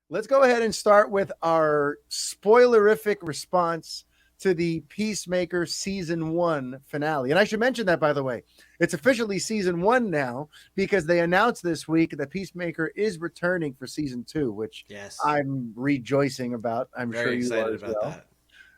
let's go ahead and start with our spoilerific response to the Peacemaker season 1 finale. And I should mention that, by the way, it's officially season 1 now because they announced this week that Peacemaker is returning for season 2, which Yes. I'm rejoicing about. I'm sure Very you are excited as about well. that.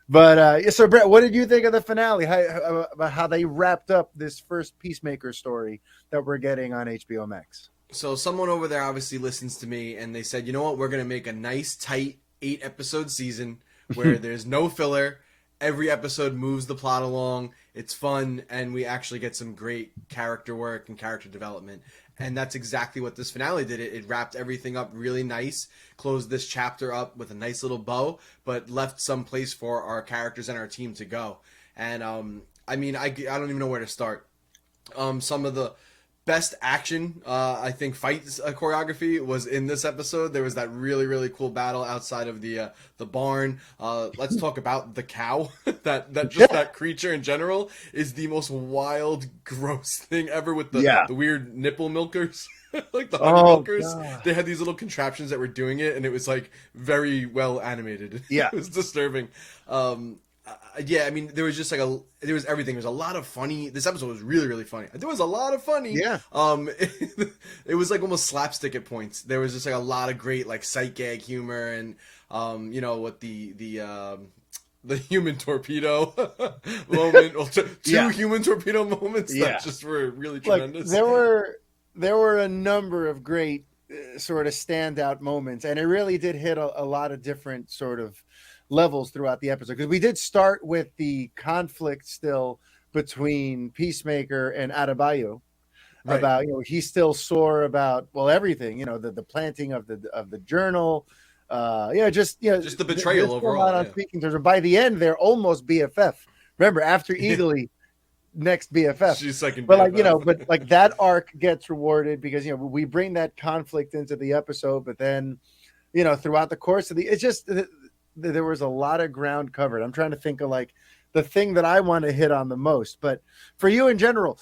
But so Brett, what did you think of the finale? About how they wrapped up this first Peacemaker story that we're getting on HBO Max? So someone over there obviously listens to me, and they said, you know what, we're going to make a nice, tight 8-episode season where there's no filler. Every episode moves the plot along. It's fun, and we actually get some great character work and character development. And that's exactly what this finale did. It wrapped everything up really nice, closed this chapter up with a nice little bow, but left some place for our characters and our team to go. And I mean, I don't even know where to start. Some of the best action, I think, fight choreography was in this episode. There was that really, really cool battle outside of the barn. Let's talk about the cow. that creature in general is the most wild, gross thing ever with the weird nipple milkers. Like the honey milkers. God. They had these little contraptions that were doing it, and it was like very well animated. Yeah. It was disturbing. Yeah, I mean, there was just there was everything. There was a lot of funny. This episode was really, really funny. There was a lot of funny. Yeah. It was like almost slapstick at points. There was just like a lot of great like sight gag humor, and you know, what the human torpedo moment, well, two human torpedo moments that just were really tremendous. There were a number of great sort of standout moments, and it really did hit a lot of different sort of levels throughout the episode, because we did start with the conflict still between Peacemaker and Adebayo, about, you know, he's still sore about, well, everything, you know, the planting of the journal, just the betrayal overall. On speaking terms. By the end, they're almost BFF. Remember, after Eagly, next BFF. She's second. But BFF. like that arc gets rewarded because, you know, we bring that conflict into the episode, but then, you know, throughout the course of it's just, there was a lot of ground covered. I'm trying to think of like the thing that I want to hit on the most. But for you in general,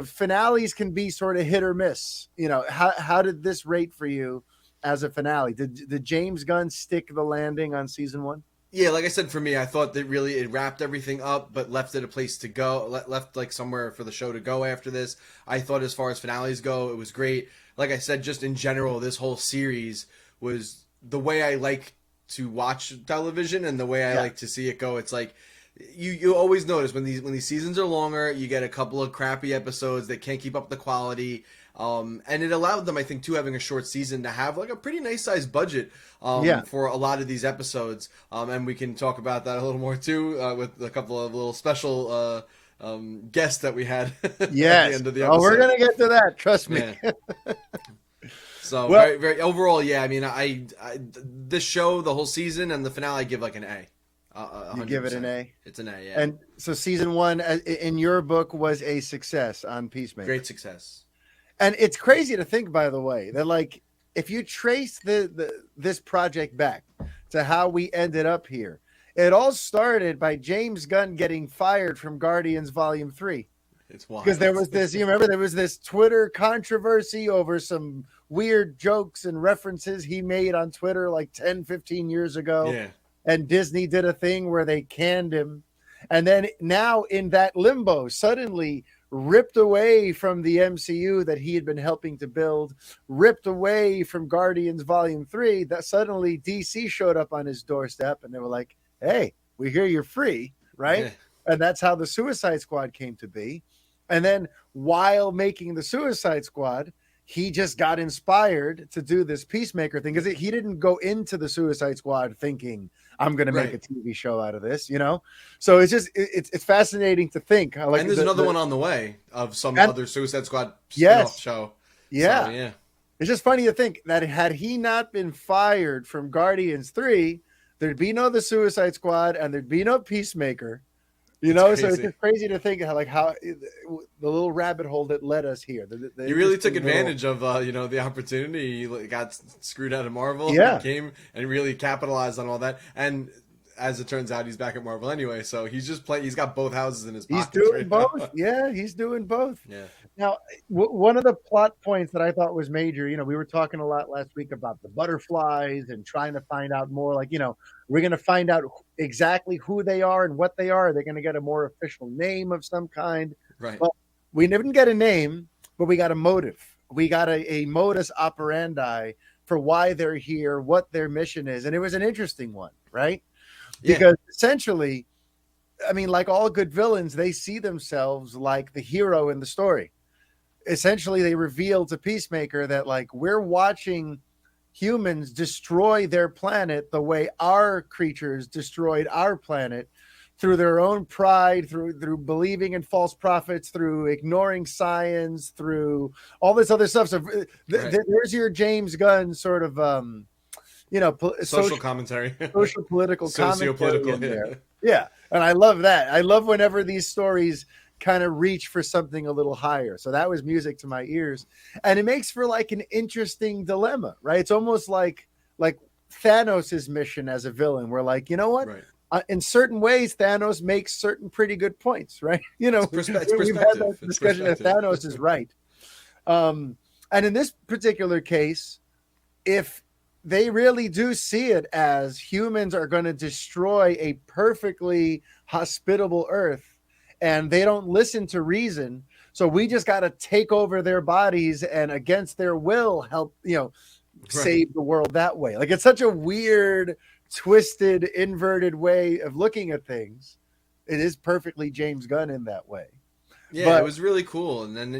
finales can be sort of hit or miss. You know, how did this rate for you as a finale? Did James Gunn stick the landing on season 1? Yeah, like I said, for me, I thought that really it wrapped everything up, but left it a place to go, left like somewhere for the show to go after this. I thought as far as finales go, it was great. Like I said, just in general, this whole series was the way I like to watch television and the way I like to see it go. It's like you always notice when these seasons are longer, you get a couple of crappy episodes that can't keep up the quality. And it allowed them, I think, too, having a short season, to have like a pretty nice sized budget for a lot of these episodes. And we can talk about that a little more too, with a couple of little special guests that we had at the end of the episode. Oh, we're gonna get to that. Trust me. Yeah. So very, very overall, yeah. I mean, I this show, the whole season and the finale, I give like an A. You give it an A. It's an A, yeah. And so season 1, in your book, was a success on Peacemaker. Great success. And it's crazy to think, by the way, that like if you trace this project back to how we ended up here, it all started by James Gunn getting fired from Guardians Volume 3. It's wild. Because there was this, you remember, there was this Twitter controversy over some weird jokes and references he made on Twitter like 10, 15 years ago. Yeah. And Disney did a thing where they canned him. And then now in that limbo, suddenly ripped away from the MCU that he had been helping to build, ripped away from Guardians Volume 3, that suddenly DC showed up on his doorstep and they were like, hey, we hear you're free, right? Yeah. And that's how the Suicide Squad came to be. And then while making the Suicide Squad, he just got inspired to do this Peacemaker thing, because he didn't go into the Suicide Squad thinking, I'm going to make a TV show out of this, you know? So it's just, it's fascinating to think. And there's another one on the way of some other Suicide Squad spin-off show. Yeah. So, yeah. It's just funny to think that had he not been fired from Guardians 3, there'd be no The Suicide Squad and there'd be no Peacemaker. You know, so it's just crazy to think how the little rabbit hole that led us here. He really took advantage of the opportunity. He got screwed out of Marvel. Yeah, he came and really capitalized on all that. And as it turns out, he's back at Marvel anyway. So he's just playing. He's got both houses in his pocket. He's doing both. Yeah, he's doing both. Yeah. Now, one of the plot points that I thought was major, we were talking a lot last week about the butterflies and trying to find out more. Like, we're going to find out exactly who they are and what they are. They're going to get a more official name of some kind. Right. Well, we didn't get a name, but we got a motive. We got a modus operandi for why they're here, what their mission is. And it was an interesting one, right? Yeah. Because essentially, I mean, like all good villains, they see themselves like the hero in the story. Essentially, they reveal to Peacemaker that, like, we're watching humans destroy their planet the way our creatures destroyed our planet, through their own pride, through believing in false prophets, through ignoring science, through all this other stuff. So there's your James Gunn sort of social commentary, social political commentary in there. Yeah. Yeah, and I love that. I love whenever these stories kind of reach for something a little higher. So that was music to my ears, and it makes for like an interesting dilemma, right? It's almost like Thanos' mission as a villain. We're like, you know what? Right. In certain ways, Thanos makes certain pretty good points, right? We've had that discussion that Thanos is right. And in this particular case, if they really do see it as humans are going to destroy a perfectly hospitable Earth, and they don't listen to reason, so we just got to take over their bodies and against their will help, save the world that way. Like, it's such a weird, twisted, inverted way of looking at things. It is perfectly James Gunn in that way. Yeah, but it was really cool. And then the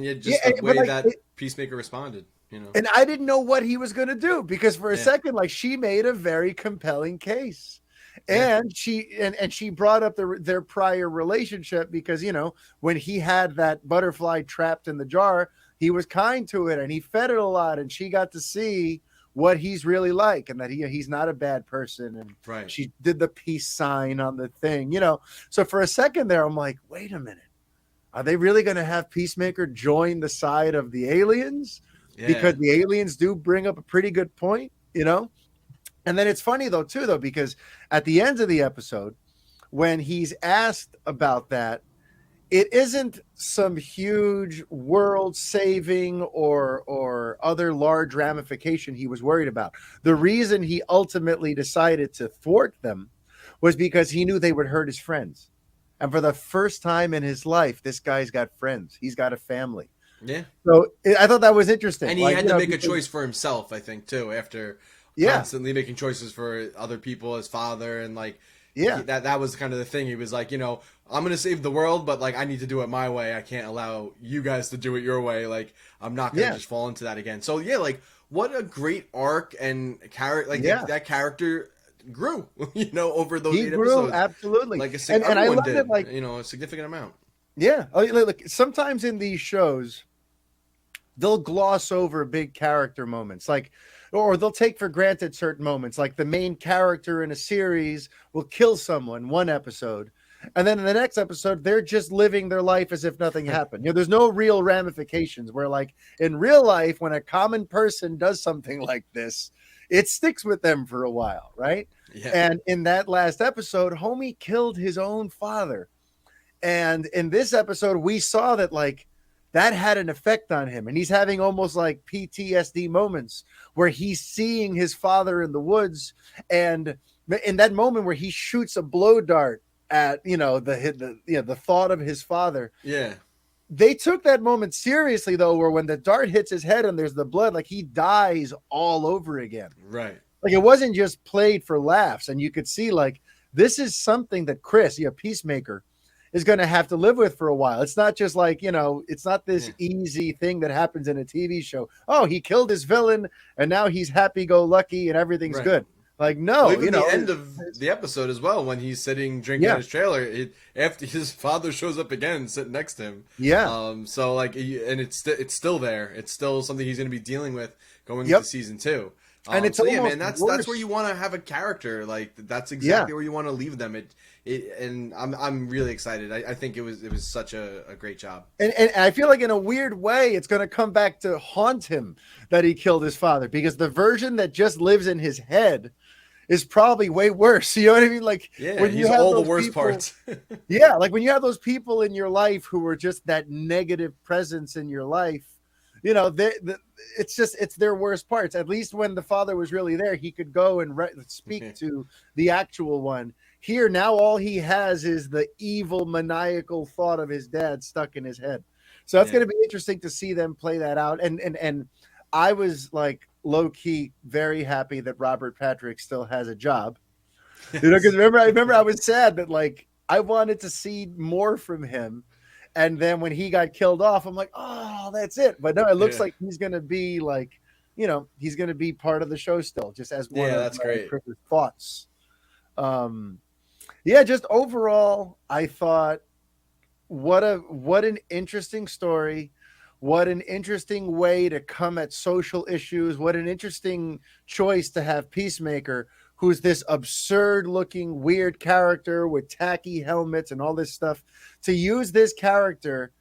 way that Peacemaker responded, And I didn't know what he was going to do, because for a second, like, she made a very compelling case. And she brought up their prior relationship, because, when he had that butterfly trapped in the jar, he was kind to it and he fed it a lot, and she got to see what he's really like, and that he's not a bad person. And she did the peace sign on the thing, So for a second there, I'm like, wait a minute. Are they really going to have Peacemaker join the side of the aliens? Yeah. Because the aliens do bring up a pretty good point, And then it's funny too, because at the end of the episode, when he's asked about that, it isn't some huge world-saving or other large ramification he was worried about. The reason he ultimately decided to thwart them was because he knew they would hurt his friends. And for the first time in his life, this guy's got friends. He's got a family. Yeah. So I thought that was interesting. And he had to make a choice for himself, I think, too, after constantly making choices for other people, his father, and that was kind of the thing. He was like, I'm going to save the world, but like, I need to do it my way. I can't allow you guys to do it your way. Like, I'm not going to just fall into that again. So yeah, like, what a great arc and character. Like that character grew, over those 8 episodes. Absolutely. Like and I loved it, like, a significant amount. Yeah. Look, sometimes in these shows, they'll gloss over big character moments, or they'll take for granted certain moments. Like, the main character in a series will kill someone one episode, and then in the next episode, they're just living their life as if nothing happened. There's no real ramifications, where, like, in real life, when a common person does something like this, it sticks with them for a while, right? Yeah. And in that last episode, homie killed his own father. And in this episode, we saw that, like, that had an effect on him. And he's having almost like PTSD moments where he's seeing his father in the woods. And in that moment where he shoots a blow dart at, the thought of his father. Yeah. They took that moment seriously, though, where when the dart hits his head and there's the blood, like, he dies all over again. Right. Like, it wasn't just played for laughs. And you could see, like, this is something that Chris, Peacemaker, is going to have to live with for a while. It's not just like, it's not this easy thing that happens in a TV show. Oh, he killed his villain and now he's happy-go-lucky and everything's good. Like, no, well, even the end of the episode as well, when he's sitting drinking in his trailer, after his father shows up again, sitting next to him. Yeah. So like, and it's still there. It's still something he's going to be dealing with going into season 2. And it's man, that's where you want to have a character. Like, that's exactly where you want to leave them. And I'm really excited. I think it was such a great job. And I feel like in a weird way, it's going to come back to haunt him that he killed his father, because the version that just lives in his head is probably way worse. You know what I mean? Like Yeah, when you he's have all the those worst people, parts. yeah, like when you have those people in your life who are just that negative presence in your life, you know, it's their worst parts. At least when the father was really there, he could go and speak to the actual one. Here now, all he has is the evil, maniacal thought of his dad stuck in his head. So that's Yeah. going to be interesting to see them play that out. And I was like low key very happy that Robert Patrick still has a job. You know, because remember I was sad that like I wanted to see more from him. And then when he got killed off, I'm like, oh, that's it. But no, it looks Yeah. like he's gonna be like, you know, he's gonna be part of the show still, just as one Yeah, of that's great. Chris's thoughts. Um, yeah, just overall, I thought what an interesting story, what an interesting way to come at social issues, what an interesting choice to have Peacemaker, who's this absurd looking weird character with tacky helmets and all this stuff, to use this character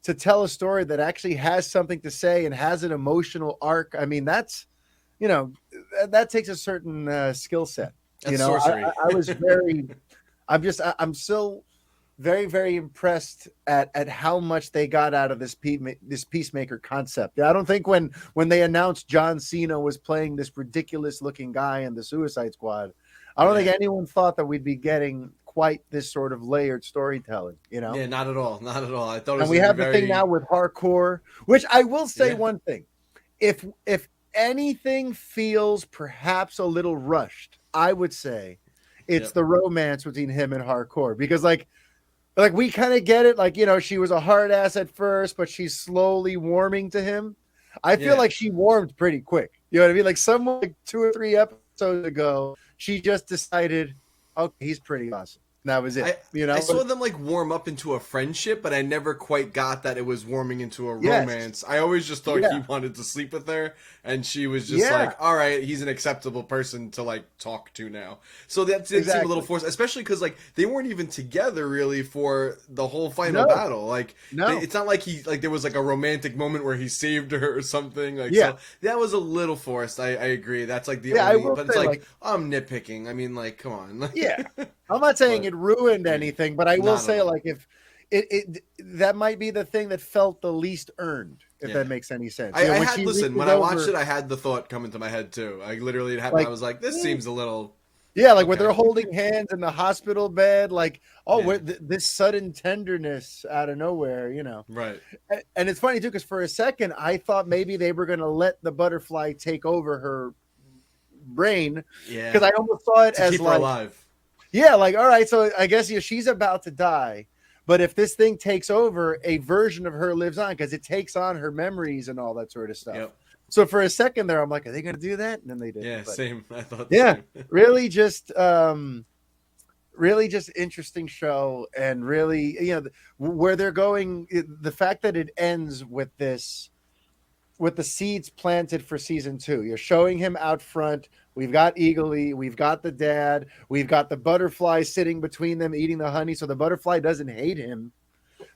to tell a story that actually has something to say and has an emotional arc. I mean, that's, you know, that takes a certain skill set. You That's know, sorcery. I was I'm still very, very impressed at how much they got out of this Peacemaker concept. I don't think when they announced John Cena was playing this ridiculous looking guy in the Suicide Squad, I don't think anyone thought that we'd be getting quite this sort of layered storytelling, you know? Yeah, not at all. Not at all. I thought it was And we have the very... thing now with hardcore, which I will say Yeah. one thing. If anything feels perhaps a little rushed, I would say it's the romance between him and hardcore, because like we kind of get it, like, you know, she was a hard ass at first, but she's slowly warming to him. I feel like she warmed pretty quick. You know what I mean? Like someone like 2 or 3 episodes ago, she just decided, okay, he's pretty awesome. And that was it. I saw them like warm up into a friendship, but I never quite got that it was warming into a romance. I always just thought he wanted to sleep with her, and she was just like, all right, he's an acceptable person to like talk to now. So that did seem a little forced, especially because like they weren't even together really for the whole final battle. Like it's not like there was like a romantic moment where he saved her or something. Like so that was a little forced. I agree. That's like the only, but it's like I'm nitpicking. I mean, like, come on. I'm not saying it ruined anything, but I will say, like, if it that might be the thing that felt the least earned, if that makes any sense. I had when I watched it, I had the thought come into my head too. I literally happened. Like, I was like, this seems a little. Yeah, like when they're holding hands in the hospital bed, like, this sudden tenderness out of nowhere, you know. Right. And it's funny too, because for a second I thought maybe they were going to let the butterfly take over her brain. Yeah. Because I almost saw it as keep like her alive. Yeah, like, all right, so I guess she's about to die, but if this thing takes over, a version of her lives on because it takes on her memories and all that sort of stuff. Yep. So for a second there, I'm like, are they going to do that? And then they did. Yeah, same. I thought. Yeah, really just interesting show, and really, you know, where they're going. The fact that it ends with this, with the seeds planted for season 2. You're showing him out front. We've got Eagly, we've got the dad, we've got the butterfly sitting between them eating the honey, so the butterfly doesn't hate him.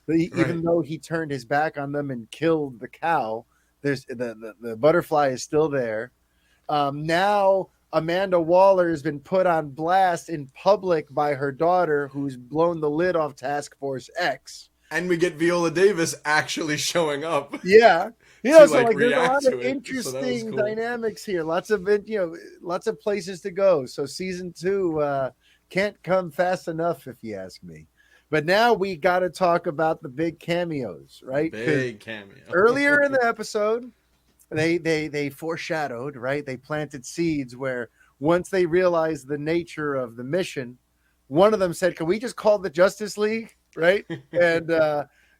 Even though he turned his back on them and killed the cow, there's the butterfly is still there. Now Amanda Waller has been put on blast in public by her daughter, who's blown the lid off Task Force X. And we get Viola Davis actually showing up. Yeah. You know, so like there's a lot of interesting dynamics here. Lots of places to go. So season 2 can't come fast enough, if you ask me. But now we got to talk about the big cameos, right? Big cameo. Earlier in the episode, they foreshadowed, right? They planted seeds where once they realized the nature of the mission, one of them said, "Can we just call the Justice League?" Right? And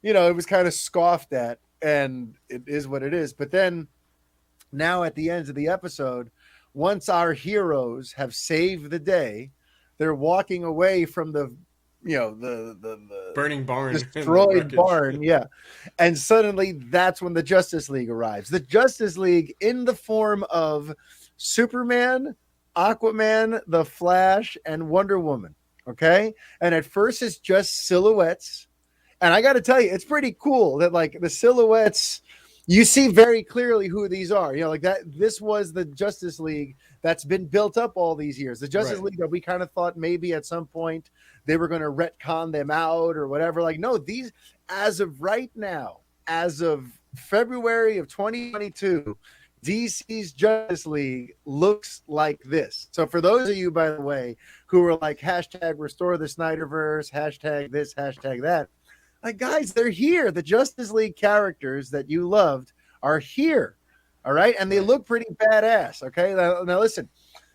it was kind of scoffed at. And it is what it is. But then now at the end of the episode, once our heroes have saved the day, they're walking away from the burning barn, destroyed barn. Yeah. And suddenly that's when the Justice League arrives. The Justice League in the form of Superman, Aquaman, the Flash, and Wonder Woman. Okay. And at first it's just silhouettes. And I got to tell you, it's pretty cool that like the silhouettes, you see very clearly who these are. You know, like that. This was the Justice League that's been built up all these years. The Justice League that we kind of thought maybe at some point they were going to retcon them out or whatever. Like, no, these, as of right now, as of February of 2022, DC's Justice League looks like this. So for those of you, by the way, who are like hashtag restore the Snyderverse, hashtag this, hashtag that, like, guys, they're here. The Justice League characters that you loved are here. All right. And they look pretty badass. Okay. Now listen,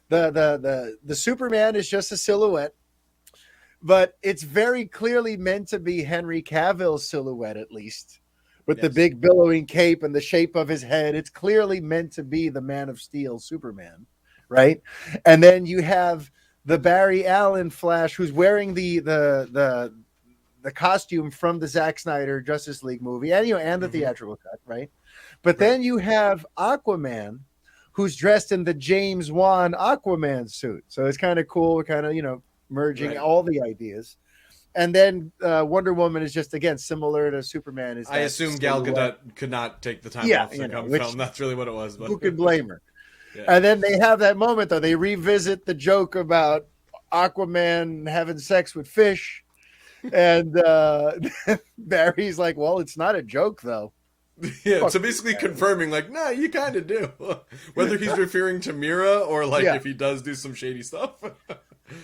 the Superman is just a silhouette, but it's very clearly meant to be Henry Cavill's silhouette, at least, with the big billowing cape and the shape of his head. It's clearly meant to be the Man of Steel Superman. Right. And then you have the Barry Allen Flash, who's wearing the costume from the Zack Snyder Justice League movie and the theatrical cut, right? But then you have Aquaman, who's dressed in the James Wan Aquaman suit. So it's kind of cool, kind of, merging all the ideas. And then Wonder Woman is just, again, similar to Superman. I assume Gal Gadot could not take the time off to come film. That's really what it was. But who could blame her? And then they have that moment, though. They revisit the joke about Aquaman having sex with fish. And Barry's like, well, it's not a joke, though. Yeah, so basically confirming, like, nah, you kind of do. Whether he's referring to Mira or, like, if he does do some shady stuff.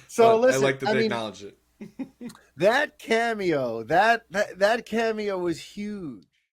So listen, I like that they acknowledge it. That cameo, that cameo was huge.